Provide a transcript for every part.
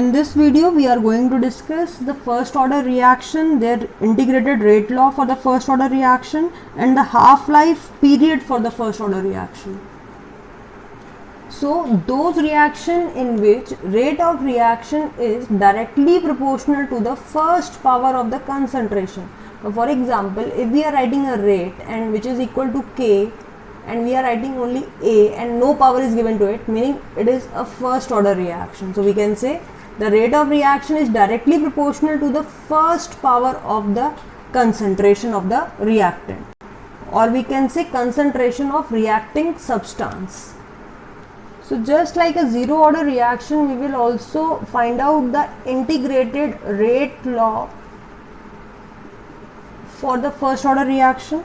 In this video we are going to discuss the first order reaction, their integrated rate law for the first order reaction and the half-life period for the first order reaction. So those reaction in which rate of reaction is directly proportional to the first power of the concentration. For example, if we are writing a rate and which is equal to K and we are writing only A and no power is given to it, meaning it is a first order reaction. So we can say the rate of reaction is directly proportional to the first power of the concentration of the reactant, or we can say concentration of reacting substance. So just like a zero order reaction, we will also find out the integrated rate law for the first order reaction.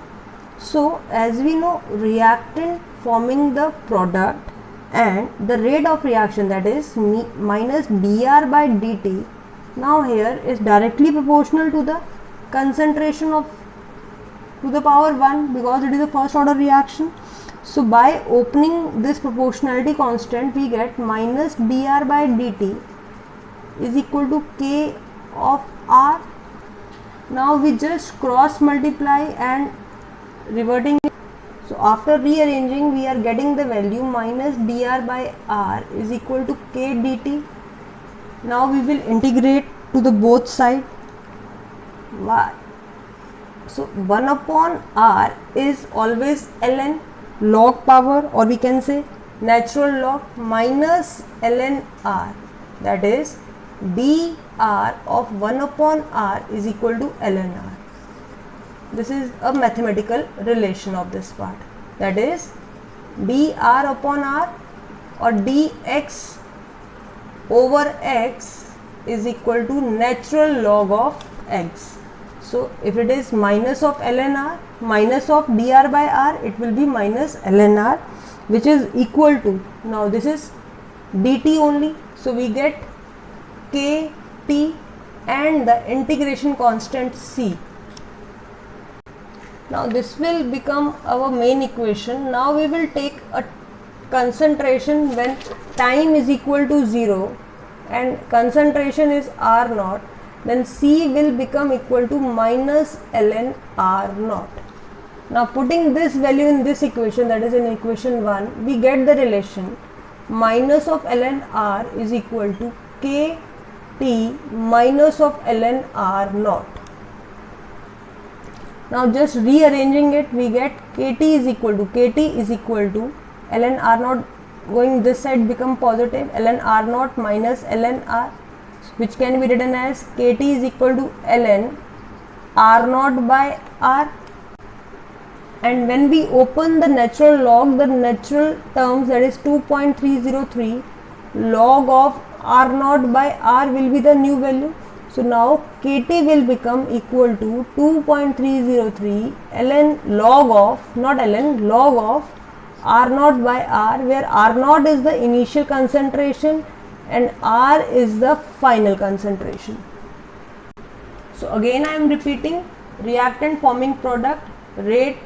So as we know, reactant forming the product and the rate of reaction, that is minus dR by dt, now here is directly proportional to the concentration of to the power 1 because it is a first order reaction. So by opening this proportionality constant, we get minus dR by dt is equal to K of R. Now we just cross multiply and reverting it. So after rearranging, we are getting the value minus dR by R is equal to K dt. Now we will integrate to the both side. So 1 upon R is always ln log power, or we can say natural log, minus ln R, that is dR of 1 upon R is equal to ln R. This is a mathematical relation of this part, that is dR upon R or dx over x is equal to natural log of x. So if it is minus of ln R, minus of dR by R, it will be minus ln R, which is equal to, now this is dt only, so we get kt and the integration constant c. Now this will become our main equation. Now we will take a concentration when time is equal to 0 and concentration is R naught, then C will become equal to minus ln R naught. Now putting this value in this equation, that is in equation 1, we get the relation minus of ln R is equal to Kt minus of ln R naught. Now just rearranging it, we get Kt is equal to ln R naught, going this side become positive, ln R naught minus ln R, which can be written as Kt is equal to ln R naught by R. And when we open the natural log, the natural terms, that is 2.303 log of R naught by R will be the new value. So now Kt will become equal to 2.303 ln log of, not ln, log of R naught by R, where R naught is the initial concentration and R is the final concentration. So again I am repeating, reactant forming product, rate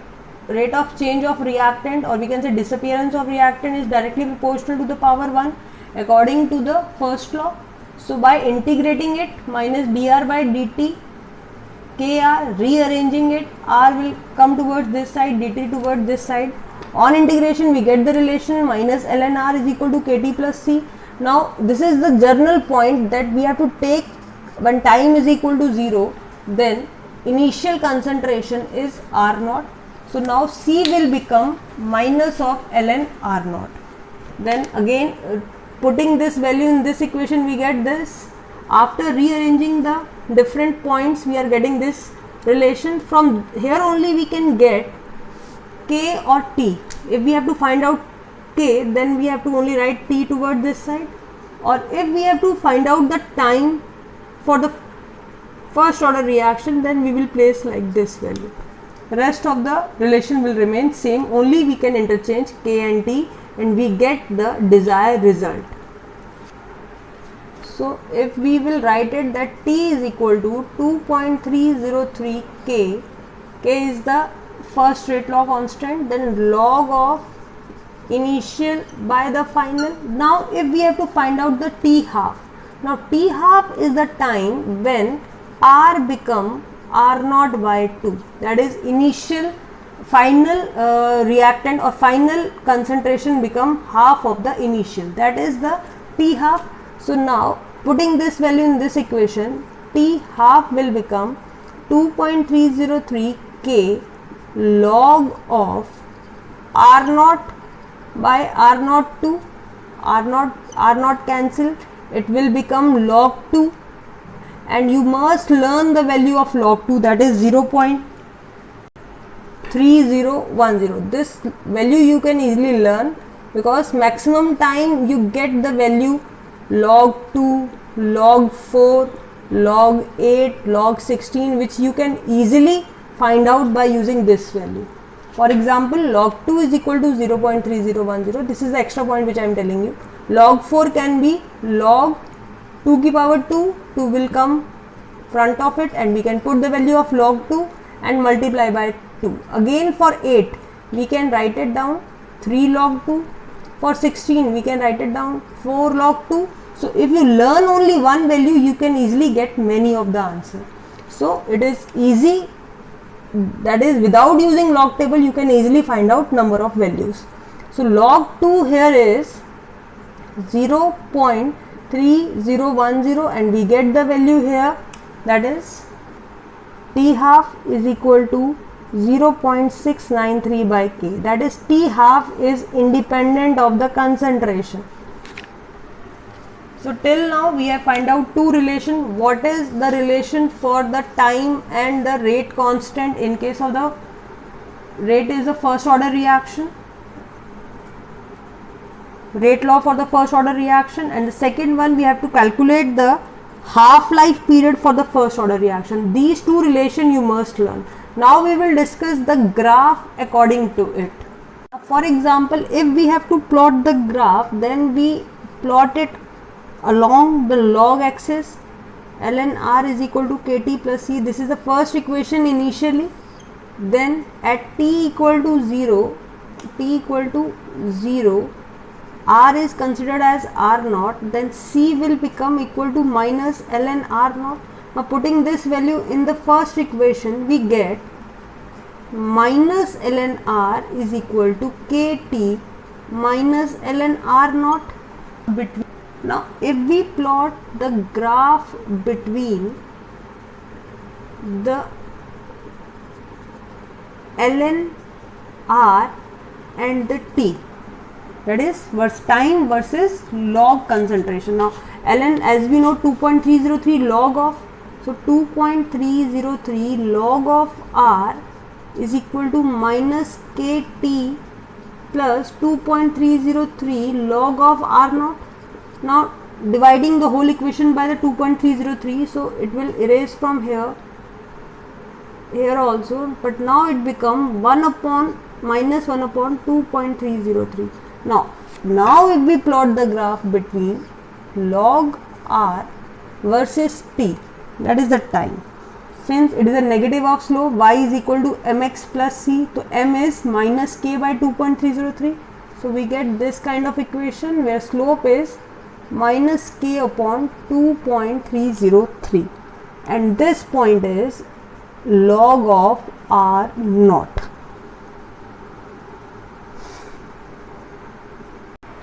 of change of reactant, or we can say disappearance of reactant, is directly proportional to the power 1 according to the first law. So by integrating it, minus dR by dt Kr, rearranging it, R will come towards this side, dt towards this side. On integration we get the relation minus ln R is equal to Kt plus C. Now this is the journal point that we have to take when time is equal to 0, then initial concentration is R naught. So now C will become minus of ln R naught. Then again putting this value in this equation, we get this. After rearranging the different points, we are getting this relation. From here only we can get K or T. If we have to find out K, then we have to only write T toward this side, or if we have to find out the time for the first order reaction, then we will place like this value. Rest of the relation will remain same, only we can interchange K and T and we get the desired result. So if we will write it that T is equal to 2.303 K, K is the first rate law constant, then log of initial by the final. Now if we have to find out the T half, Now T half is the time when R become R naught by 2, that is initial final reactant or final concentration become half of the initial, that is the T half. So now putting this value in this equation, T half will become 2.303 K log of R naught by R naught 2, R naught cancel, it will become log 2, and you must learn the value of log 2, that is 0.3010. This value you can easily learn because maximum time you get the value log 2, log 4, log 8, log 16, which you can easily find out by using this value. For example, log 2 is equal to 0.3010. This is the extra point which I am telling you. Log 4 can be log 2 की power 2, 2 will come front of it and we can put the value of log 2 and multiply by 2. Again for 8 we can write it down 3 log 2. For 16 we can write it down 4 log 2. So if you learn only one value, you can easily get many of the answer. So it is easy, that is without using log table you can easily find out number of values. So log 2 here is 0.3010 and we get the value here, that is T half is equal to 0.693 by K, that is T half is independent of the concentration. So till now we have find out two relation. What is the relation for the time and the rate constant in case of the rate is the first order reaction, rate law for the first order reaction, and the second one we have to calculate the half life period for the first order reaction. These two relation you must learn. Now we will discuss the graph according to it. For example, if we have to plot the graph, then we plot it along the log axis. Ln R is equal to Kt plus C. This is the first equation initially. Then at t equal to 0, R is considered as R naught, then C will become equal to minus ln R naught. Now putting this value in the first equation, we get minus ln R is equal to Kt minus ln R naught. Now if we plot the graph between the ln R and the T, that is time versus log concentration. Now ln, as we know, 2.303 log of, so 2.303 log of R is equal to minus Kt plus 2.303 log of R naught. Now dividing the whole equation by the 2.303, so it will erase from here also, but now it become 1 upon minus 1 upon 2.303. Now if we plot the graph between log R versus T, that is the time, since it is a negative of slope, y is equal to mx plus c, so m is minus k by 2.303. So we get this kind of equation where slope is minus k upon 2.303 and this point is log of R naught.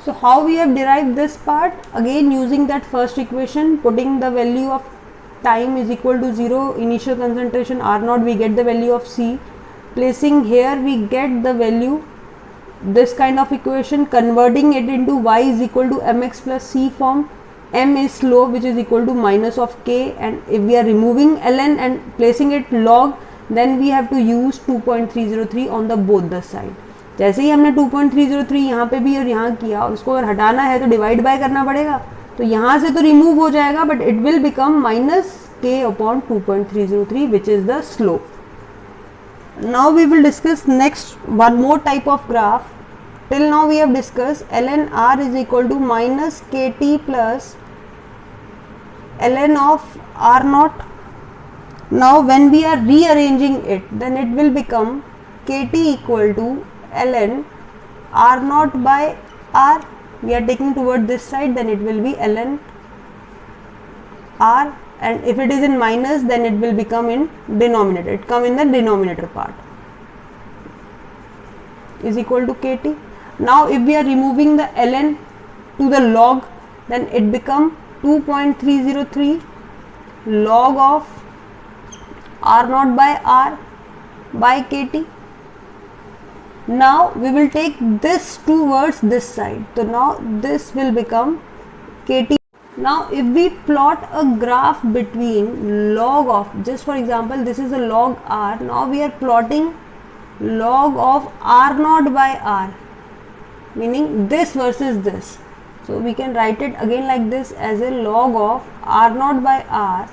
So how we have derived this part? Again using that first equation, putting the value of time is equal to 0, initial concentration R naught, we get the value of C. Placing here we get the value, this kind of equation, converting it into y is equal to mx plus c form. M is slope which is equal to minus of k, and if we are removing ln and placing it log, then we have to use 2.303 on the both the side. जैसे ही हमने 2.303 यहाँ पे भी और यहाँ किया, और इसको अगर हटाना है तो डिवाइड बाय करना पड़ेगा, तो यहाँ से तो रिमूव हो जाएगा, but it will become minus k upon 2.303 which is the slope. Now we will discuss next one more type of graph. Till now we have discussed ln R is equal to minus Kt plus ln of R naught. Now when we are rearranging it, then it will become Kt equal to ln R naught by R. We are taking toward this side, then it will be ln r, and if it is in minus then it will become in denominator, it come in the denominator part, is equal to kt. Now if we are removing the ln to the log, then it become 2.303 log of r naught by r by kt. Now we will take this two words this side, so now this will become kt. Now if we plot a graph between log of, just for example this is a log r, now we are plotting log of r naught by r, meaning this versus this. So we can write it again like this as a log of r naught by r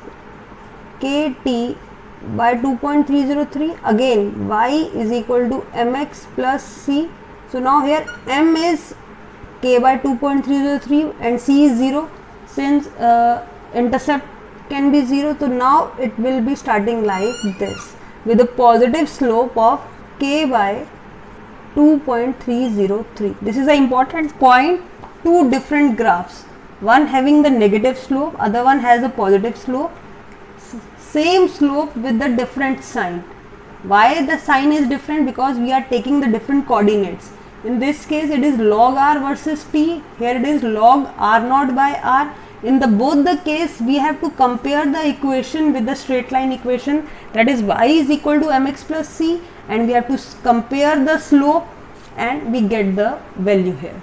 kt by 2.303, again y is equal to mx plus c. So now here m is k by 2.303 and c is 0, since intercept can be 0, so now it will be starting like this with a positive slope of k by 2.303. This is an important point. Two different graphs, one having the negative slope, other one has a positive slope, same slope with the different sign. Why the sign is different? Because we are taking the different coordinates. In this case it is log r versus t, here it is log r naught by r. In the both the case we have to compare the equation with the straight line equation, that is y is equal to mx plus c, and we have to compare the slope and we get the value here.